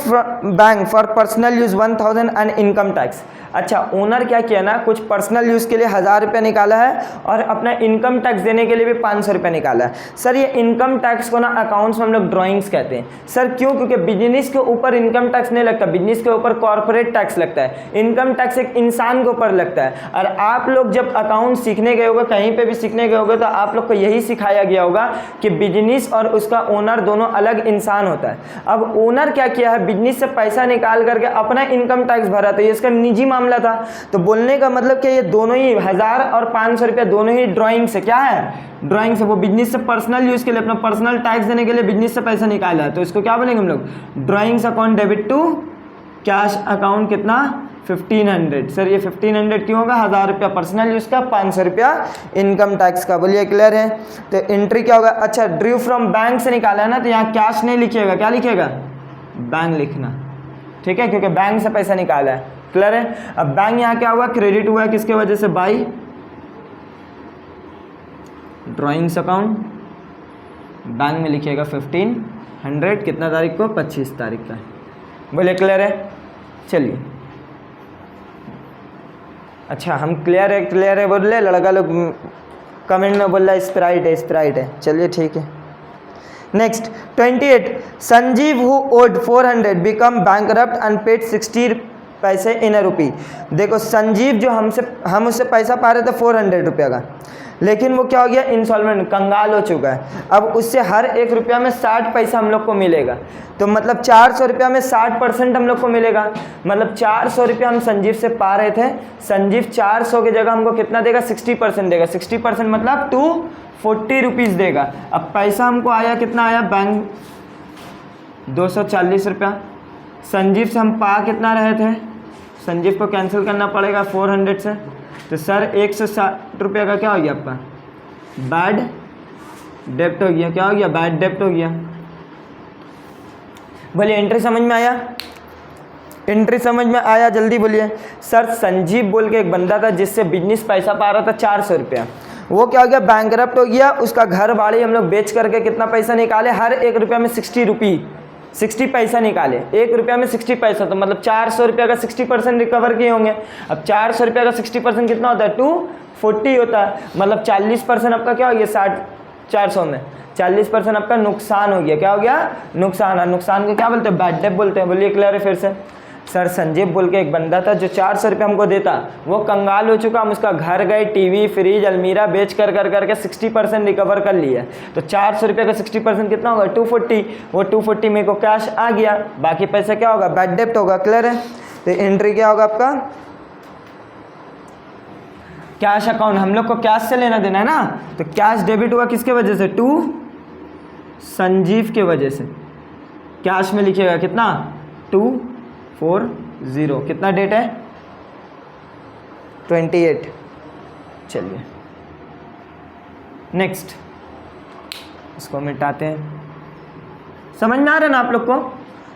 bank for personal use 1000 and income tax. अच्छा, ओनर क्या किया ना, कुछ पर्सनल यूज़ के लिए 1000 रुपया निकाला है और अपना इनकम टैक्स देने के लिए भी 500 रुपया निकाला है। सर ये इनकम टैक्स को ना अकाउंट्स में हम लोग ड्राइंग्स कहते हैं। सर क्यों, क्योंकि बिजनेस के ऊपर इनकम टैक्स नहीं लगता, बिजनेस के ऊपर कॉर्पोरेट टैक्स लगता है। इनकम टैक्स एक इंसान के ऊपर लगता है। और आप लोग जब अकाउंट सीखने गए होगे, कहीं पर भी सीखने गए होगे, तो आप लोग को यही सिखाया गया होगा कि बिजनेस और उसका ओनर दोनों अलग इंसान होता है। अब ओनर क्या किया है, बिजनेस से पैसा निकाल करके अपना इनकम टैक्स भरा, तो ये इसका निजी मामला था। तो बोलने का मतलब कि ये दोनों ही 1000 और 500 रुपया दोनों ही ड्राइंग से, क्या है, ड्राइंग से। वो बिजनेस से पर्सनल यूज के लिए, अपना पर्सनल टैक्स देने के लिए बिजनेस से पैसा निकाला है, तो इसको क्या बोलेंगे हम लोग, drawings account debit to cash account कितना, 1500। सर ये 1500 क्यों होगा, 1000 रुपया पर्सनल यूज का, 500 रुपया इनकम टैक्स का। बोलिए क्लियर है। तो एंट्री क्या होगा, अच्छा ड्रू फ्रॉम बैंक से निकाला है ना, तो यहाँ कैश नहीं लिखिएगा, क्या लिखिएगा, बैंक लिखना, ठीक है, क्योंकि बैंक से पैसा निकाला है। क्लियर है। अब बैंक यहाँ क्या हुआ, क्रेडिट हुआ है किसके वजह से, बाय ड्राइंग्स अकाउंट, बैंक में लिखिएगा 1500। कितना तारीख को, 25 तारीख का। बोले क्लियर है। चलिए अच्छा, हम क्लियर है बोल रहे, लड़का लोग कमेंट में बोल रहा है स्प्राइट है, स्प्राइट है। चलिए ठीक है। Next 28, Sanjeev who owed 400 become bankrupt and paid 60 पैसे इन अ रुपी। देखो संजीव जो हम उससे पैसा पा रहे थे 400 रुपये का, लेकिन वो क्या हो गया, इंस्टॉलमेंट, कंगाल हो चुका है। अब उससे हर 1 रुपया में 60 पैसा हम लोग को मिलेगा, तो मतलब 400 रुपया में 60% हम लोग को मिलेगा। मतलब 400 रुपया हम संजीव से पा रहे थे, संजीव 400 की जगह हमको कितना देगा, 60% देगा। 60% मतलब 240 रुपीज़ देगा। अब पैसा हमको आया कितना आया, बैंक 240 रुपया। संजीव से हम पा कितना रहे थे, संजीव को कैंसिल करना पड़ेगा 400 से, तो सर 160 रुपये का क्या हो गया आपका, बैड डेप्ट हो गया। क्या हो गया, बैड डेप्ट हो गया। बोलिए एंट्री समझ में आया, एंट्री समझ में आया, जल्दी बोलिए। सर संजीव बोल के एक बंदा था जिससे बिजनेस पैसा पा रहा था 400 रुपया, वो क्या हो गया, बैंकरप्ट हो गया। उसका घर बाड़ी हम लोग बेच करके कितना पैसा निकाले, हर 1 रुपया में 60 पैसा निकाले। 1 रुपया में 60 पैसा, तो मतलब 400 रुपया का 60% रिकवर किए होंगे। अब 400 रुपया का 60% कितना होता है, 240 होता है। मतलब 40% आपका क्या हो गया, 400 में 40% आपका नुकसान हो गया। क्या हो गया, नुकसान। और नुकसान को क्या बोलते हैं, बैड डेट बोलते हैं। बोलिए क्लियर है फिर से। सर संजीव बोल के एक बंदा था जो 400 रुपये हमको देता, वो कंगाल हो चुका। हम उसका घर गए, टीवी, फ्रिज, अलमीरा बेच कर करके 60% रिकवर कर लिया। तो 400 रुपये का 60% कितना होगा, 240। वो 240 मेरे को कैश आ गया, बाकी पैसा क्या होगा, बैड डेप्ट होगा। क्लियर है। तो एंट्री क्या होगा आपका, कैश अकाउंट। हम लोग को कैश से लेना देना है ना, तो कैश डेबिट हुआ किसके वजह से, टू संजीव के वजह से। कैश में लिखिएगा कितना, 240। कितना डेट है, 28। चलिए नेक्स्ट, इसको मिटाते हैं। समझ में आ रहा है ना आप लोग को।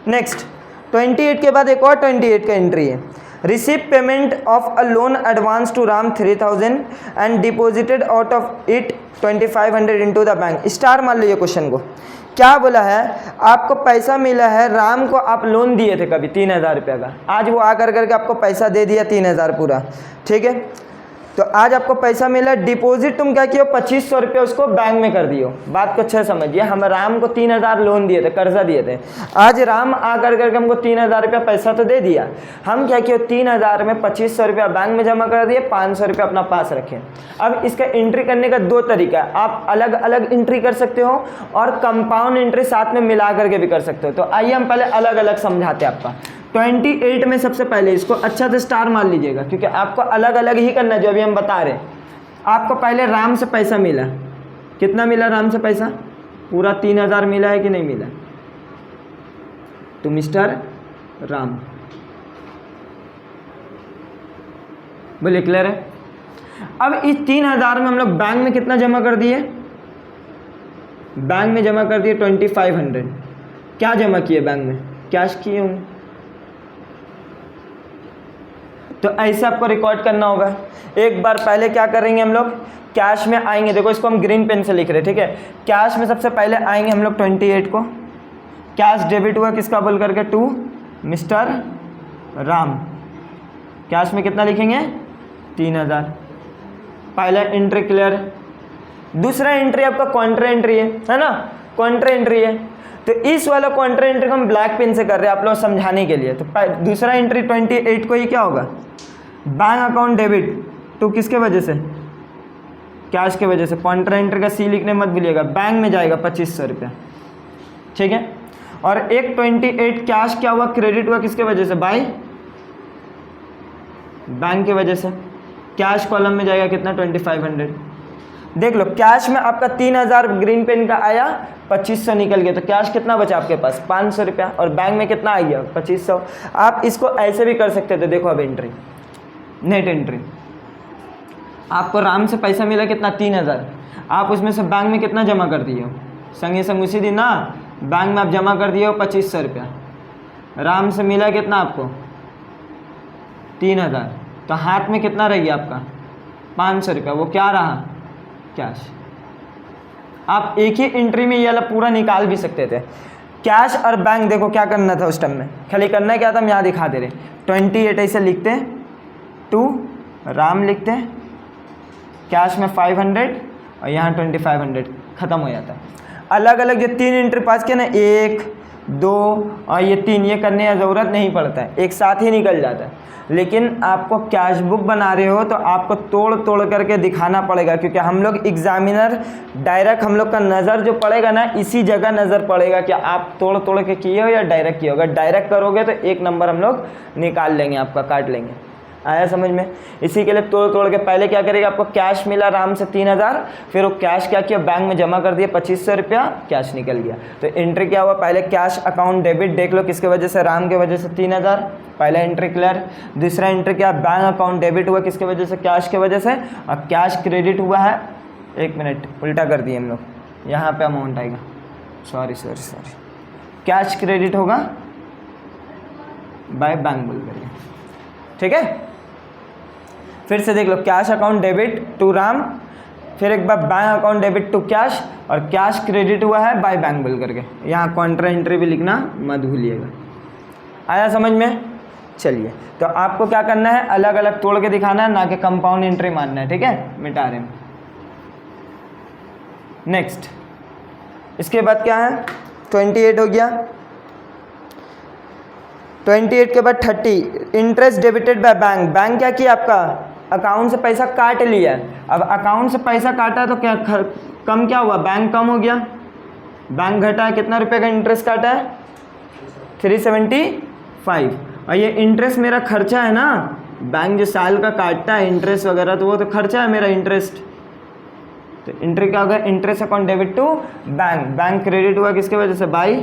नेक्स्ट 28 के बाद एक और 28 का एंट्री है, receive payment of a loan advance to Ram 3000 and deposited out of it 2500 into the bank. Star मान लीजिए क्वेश्चन को। क्या बोला है, आपको पैसा मिला है, राम को आप लोन दिए थे कभी 3000 रुपये का, आज वो आकर करके आपको पैसा दे दिया 3000 पूरा, ठीक है। तो आज आपको पैसा मिला, डिपॉजिट तुम क्या किए, 2500 रुपये उसको बैंक में कर दियो। बात को अच्छे समझिए, हम राम को 3000 लोन दिए थे, कर्जा दिए थे। आज राम आकर करके हमको 3000 रुपया पैसा तो दे दिया, हम क्या किए, 3000 में 2500 रुपया बैंक में जमा कर दिए, 500 रुपया अपना पास रखें। अब इसका एंट्री करने का 2 तरीका है, आप अलग अलग एंट्री कर सकते हो और कंपाउंड एंट्री साथ में मिला करके भी कर सकते हो। तो आइए हम पहले अलग अलग समझाते हैं आपका। 28 में सबसे पहले इसको अच्छा से स्टार मान लीजिएगा, क्योंकि आपको अलग अलग ही करना है जो अभी हम बता रहे हैं। आपको पहले राम से पैसा मिला, कितना मिला राम से पैसा, पूरा 3000 मिला है कि नहीं मिला, तो मिस्टर राम, बोलिए क्लियर है। अब इस 3000 में हम लोग बैंक में कितना जमा कर दिए, बैंक में जमा कर दिए 2500। क्या जमा किए बैंक में, कैश किए होंगे। तो ऐसे आपको रिकॉर्ड करना होगा। एक बार पहले क्या करेंगे हम लोग, कैश में आएंगे, देखो इसको हम ग्रीन पेन से लिख रहे हैं, ठीक है। कैश में सबसे पहले आएंगे हम लोग 28 को, कैश डेबिट हुआ किसका बोल करके, टू मिस्टर राम। कैश में कितना लिखेंगे, 3000। पहला एंट्री क्लियर। दूसरा एंट्री आपका कॉन्ट्रा एंट्री है ना, कॉन्ट्रा एंट्री है। तो इस वाला कॉन्ट्रा एंट्री को हम ब्लैक पेन से कर रहे हैं आप लोग समझाने के लिए। तो दूसरा एंट्री 28 को ही क्या होगा, बैंक अकाउंट डेबिट टू किसके वजह से, कैश के वजह से। कॉन्ट्रा एंट्री का सी लिखने मत भूलिएगा, बैंक में जाएगा 2500 रुपया, ठीक है। और एक 28 कैश क्या हुआ, क्रेडिट हुआ किसके वजह से, बाय बैंक की वजह से। कैश कॉलम में जाएगा कितना, 2500। देख लो, कैश में आपका 3000 ग्रीन पेन का आया, 2500 निकल गया, तो कैश कितना बचा आपके पास, 500 रुपया। और बैंक में कितना आ गया, 2500। आप इसको ऐसे भी कर सकते थे। देखो अब एंट्री, नेट एंट्री, आपको राम से पैसा मिला कितना, 3000। आप उसमें से बैंक में कितना जमा कर दिए हो, संगे संग उसी दिन ना, बैंक में आप जमा कर दिए हो 2500 रुपया। राम से मिला कितना आपको, 3000। तो हाथ में कितना रह गया आपका, 500 रुपया। वो क्या रहा, कैश। आप एक ही एंट्री में ये वाला पूरा निकाल भी सकते थे। कैश और बैंक देखो क्या करना था उस टाइम में, खाली करना क्या था, हम यहाँ दिखा दे रहे। 28 ऐसे लिखते, टू राम लिखते, कैश में 500 और यहाँ 2500, ख़त्म हो जाता है। अलग अलग जो 3 एंट्री पास किया ना, 1 2 और ये 3, ये करने की ज़रूरत नहीं पड़ता है, एक साथ ही निकल जाता है। लेकिन आपको कैश बुक बना रहे हो तो आपको तोड़ तोड़ करके दिखाना पड़ेगा, क्योंकि हम लोग एग्जामिनर डायरेक्ट हम लोग का नज़र जो पड़ेगा ना, इसी जगह नज़र पड़ेगा कि आप तोड़ तोड़ के किए हो या डायरेक्ट किए हो। अगर डायरेक्ट करोगे तो 1 नंबर हम लोग निकाल लेंगे, आपका काट लेंगे। आया समझ में? इसी के लिए तोड़ तोड़ के पहले क्या करेगा, आपको कैश मिला आराम से 3000, फिर वो कैश क्या किया, बैंक में जमा कर दिया 2500 रुपया, कैश निकल गया। तो एंट्री क्या हुआ, पहले कैश अकाउंट डेबिट देख लो किसके वजह से, राम के वजह से 3000, पहला एंट्री क्लियर। दूसरा एंट्री क्या, बैंक अकाउंट डेबिट हुआ किसके वजह से, कैश के वजह से, और कैश क्रेडिट हुआ है, 1 मिनट उल्टा कर दिए हम लोग, यहाँ पे अमाउंट आएगा, सॉरी, कैश क्रेडिट होगा बाय बैंक बोल करिए, ठीक है। फिर से देख लो, cash account debit to Ram, फिर एक बार bank account debit to cash, और कैश क्रेडिट हुआ है बाय बैंक बोल करके। यहाँ कॉन्ट्रा एंट्री भी लिखना मत भूलिएगा। आया समझ में? चलिए, तो आपको क्या करना है, अलग अलग तोड़ के दिखाना है, ना कि कंपाउंड एंट्री मानना है, ठीक है। मिटा रहे हैं। नेक्स्ट, इसके बाद क्या है, 28 हो गया। 28 के बाद 30, interest debited by bank. Bank क्या किया, आपका अकाउंट से पैसा काट लिया। अब अकाउंट से पैसा काटा तो क्या कम क्या हुआ, बैंक कम हो गया, बैंक घटा है, कितना रुपए का इंटरेस्ट काटा है, 375। और ये इंटरेस्ट मेरा खर्चा है ना, बैंक जो साल का काटता है इंटरेस्ट वगैरह, तो वो तो खर्चा है मेरा इंटरेस्ट। तो एंट्री क्या होगा, interest account debit to bank, bank credit हुआ किसके वजह से, by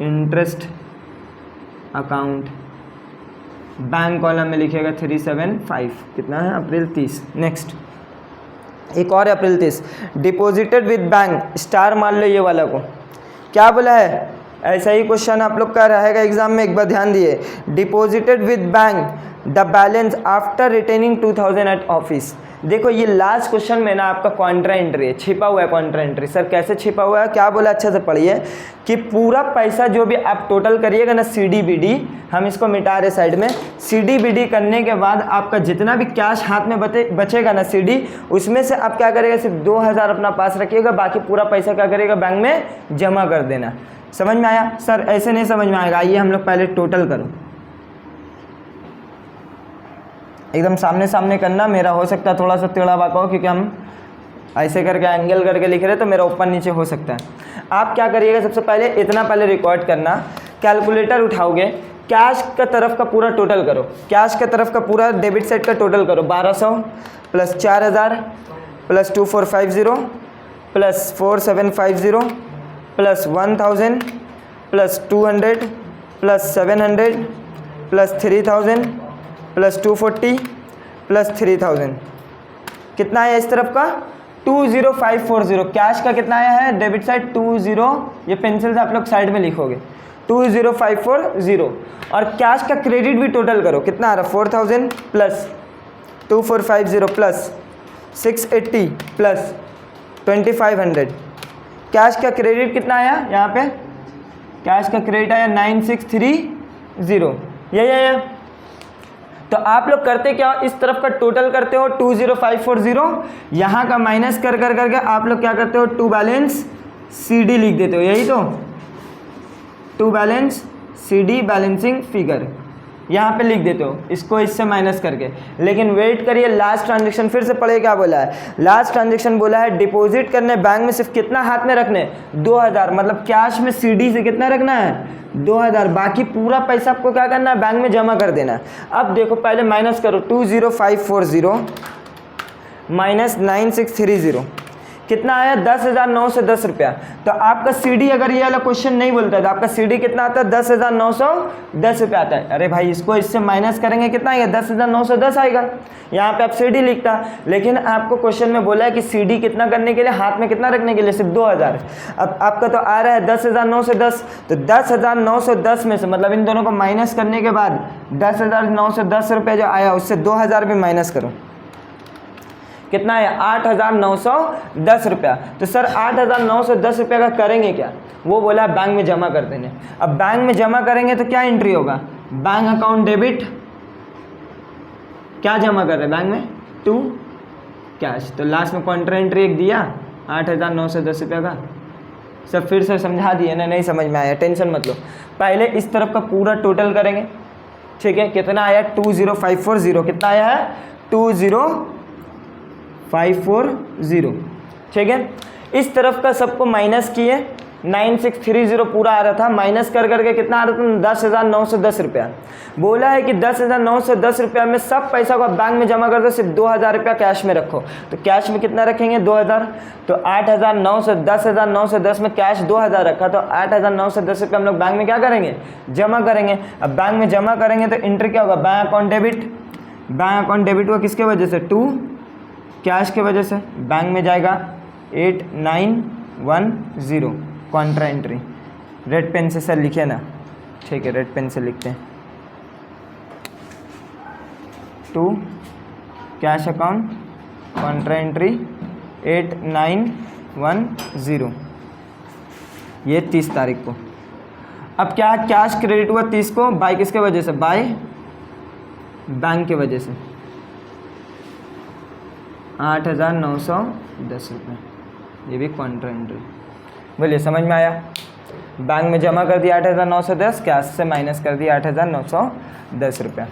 interest account, bank column में लिखेगा 375, कितना है, अप्रैल 30। नेक्स्ट, एक और अप्रैल 30, डिपॉजिटेड विद बैंक, स्टार मान लो ये वाला को, क्या बोला है, ऐसा ही क्वेश्चन आप लोग का रहेगा एग्जाम में, एक बार ध्यान दिए। Deposited with bank the balance after retaining 2000 at office. देखो ये लास्ट क्वेश्चन में ना आपका कॉन्ट्रा एंट्री है, छिपा हुआ है कॉन्ट्रा एंट्री। सर कैसे छिपा हुआ है, क्या बोला, अच्छे से पढ़िए कि पूरा पैसा जो भी आप टोटल करिएगा ना, CDBD, हम इसको मिटा रहे साइड में, CDBD करने के बाद आपका जितना भी कैश हाथ में बचेगा ना CD, उसमें से आप क्या करेगा, सिर्फ 2000 अपना पास रखिएगा, बाकी पूरा पैसा क्या करेगा, बैंक में जमा कर देना। समझ में आया? सर ऐसे नहीं समझ में आएगा, आइए हम लोग पहले टोटल करो, एकदम सामने सामने करना। मेरा हो सकता है थोड़ा सा टेढ़ा बाका हो, क्योंकि हम ऐसे करके एंगल करके लिख रहे, तो मेरा ऊपर नीचे हो सकता है। आप क्या करिएगा, सबसे पहले इतना पहले रिकॉर्ड करना, कैलकुलेटर उठाओगे, कैश का तरफ का पूरा टोटल करो, कैश का तरफ का पूरा डेबिट साइड का टोटल करो, 1200 plus 4000 plus 2450 plus 4750 plus 1000 plus 200 plus 700 plus 3000 plus 240 plus 3000, कितना आया इस तरफ का, 20540। कैश का कितना आया है, डेबिट साइड 20, ये पेंसिल से आप लोग साइड में लिखोगे, 20540। और कैश का क्रेडिट भी टोटल करो, कितना आ रहा, 4000 प्लस 2450 प्लस 680 प्लस 2500। कैश का क्रेडिट कितना आया, यहाँ पे कैश का क्रेडिट आया 9630, ये तो आप लोग करते क्या, इस तरफ का टोटल करते हो 20540, यहाँ का माइनस कर करके आप लोग क्या करते हो, टू बैलेंस CD लिख देते हो, यही तो, to balance CD balancing figure यहाँ पे लिख देते हो, इसको इससे माइनस करके। लेकिन वेट करिए, लास्ट ट्रांजेक्शन फिर से पढ़े, क्या बोला है, लास्ट ट्रांजेक्शन बोला है डिपॉजिट करने बैंक में सिर्फ कितना हाथ में रखने, 2000, मतलब कैश में CD से कितना रखना है, 2000, बाकी पूरा पैसा आपको क्या करना है, बैंक में जमा कर देना है। अब देखो पहले माइनस करो, 20540 माइनस 9630, कितना आया, 10,910 रुपया। तो आपका CD, अगर ये वाला क्वेश्चन नहीं बोलता है तो आपका CD कितना आता है, 10,910 रुपया आता है। अरे भाई इसको इससे माइनस करेंगे कितना आएगा, 10,910 आएगा। यहाँ पे आप CD लिखता, लेकिन आपको क्वेश्चन में बोला है कि CD कितना करने के लिए, हाथ में कितना रखने के लिए, सिर्फ 2000। अब आपका तो आ रहा है 10,910, तो 10,910 में से, मतलब इन दोनों को माइनस करने के बाद 10,910 रुपये जो आया उससे 2000 भी माइनस करो, कितना है, 8,910 रुपया। तो सर 8,910 रुपया का करेंगे क्या, वो बोला बैंक में जमा कर देने। अब बैंक में जमा करेंगे तो क्या एंट्री होगा, बैंक अकाउंट डेबिट, क्या जमा कर रहे हैं बैंक में, टू कैश। तो लास्ट में कॉन्ट्रा एंट्री एक दिया 8,910 रुपया का, सब फिर से समझा दिए ना, नहीं समझ में आया टेंशन मत लो। पहले इस तरफ का पूरा टोटल करेंगे, ठीक है। कितना आया 20540, कितना आया है 20540, ठीक है। इस तरफ का सबको माइनस किए, 9630 पूरा आ रहा था, माइनस कर करके कितना आ रहा था 10,910 रुपया। बोला है कि 10,910 रुपया में सब पैसा को आप बैंक में जमा कर दो, सिर्फ 2,000 रुपया कैश में रखो। तो कैश में कितना रखेंगे 2,000, तो 10,910 में कैश 2,000 रखा, तो 8,910 रुपया हम लोग बैंक में क्या करेंगे जमा करेंगे। अब बैंक में जमा करेंगे तो इंटर क्या होगा, bank account debit. Bank account debit हुआ किसके वजह से, टू कैश के वजह से। बैंक में जाएगा 8910 कॉन्ट्रा एंट्री। रेड पेन से सर लिखे ना, ठीक है, रेड पेन से लिखते हैं। To cash account contra entry 8910, ये 30 तारीख को। अब क्या कैश क्रेडिट हुआ 30 को, बाय किसके वजह से, बाय बैंक के वजह से 8,910 रुपये, ये भी कॉन्ट्रा एंट्री। बोलिए समझ में आया। बैंक में जमा कर दिया 8,910, कैश से माइनस कर दिया 8,910 रुपया,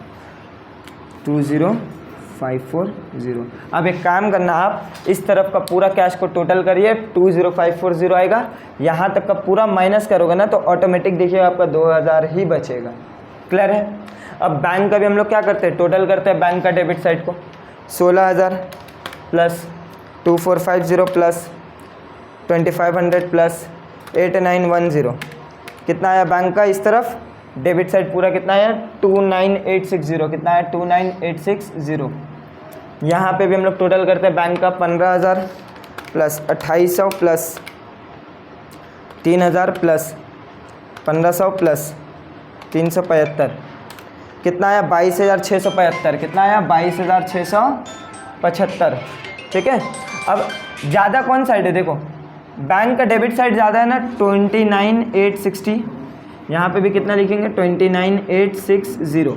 20540। अब एक काम करना, आप इस तरफ का पूरा कैश को टोटल करिए, 20540 आएगा। यहाँ तक का पूरा माइनस करोगे ना तो ऑटोमेटिक देखिए आपका 2,000 ही बचेगा। क्लियर है। अब बैंक का भी हम लोग क्या करते हैं, टोटल करते हैं बैंक का डेबिट साइड को, 16,000 प्लस 2450 प्लस 2500 प्लस 8910, कितना आया बैंक का इस तरफ डेबिट साइड पूरा कितना आया 29860, कितना आया 29860। यहाँ पे भी हम लोग टोटल करते हैं बैंक का 15,000 प्लस 2800 प्लस 3,000 प्लस 1500 प्लस 375, कितना आया 22,675, कितना आया 22,675, ठीक है। अब ज़्यादा कौन साइड है, देखो बैंक का डेबिट साइड ज़्यादा है ना 29,860, यहाँ पे भी कितना लिखेंगे 29,860,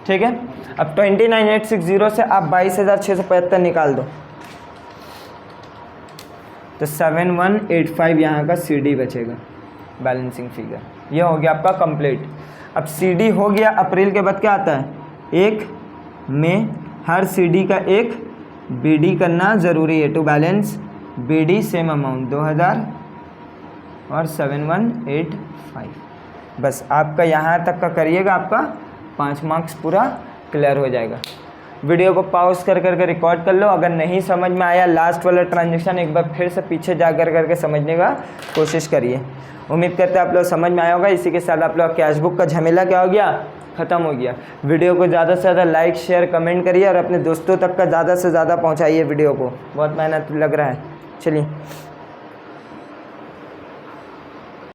ठीक है। अब 29,860 से आप 22,675 निकाल दो तो 7185 यहाँ का CD बचेगा, बैलेंसिंग फिगर। ये हो गया आपका कंप्लीट। अब CD हो गया, अप्रैल के बाद क्या आता है 1 में हर CD का एक BD करना ज़रूरी है, to balance BD same amount 2,000 और 7185। बस आपका यहाँ तक का करिएगा, आपका 5 मार्क्स पूरा क्लियर हो जाएगा। वीडियो को पॉज कर करके रिकॉर्ड कर लो। अगर नहीं समझ में आया लास्ट वाला ट्रांजेक्शन एक बार फिर से पीछे जा कर करके समझने का कोशिश करिए। उम्मीद करते हैं आप लोग समझ में आया होगा। इसी के साथ आप लोग कैश बुक का झमेला क्या हो गया, ख़त्म हो गया। वीडियो को ज़्यादा से ज़्यादा लाइक शेयर कमेंट करिए और अपने दोस्तों तक का ज़्यादा से ज़्यादा पहुँचाइए वीडियो को, बहुत मेहनत लग रहा है। चलिए।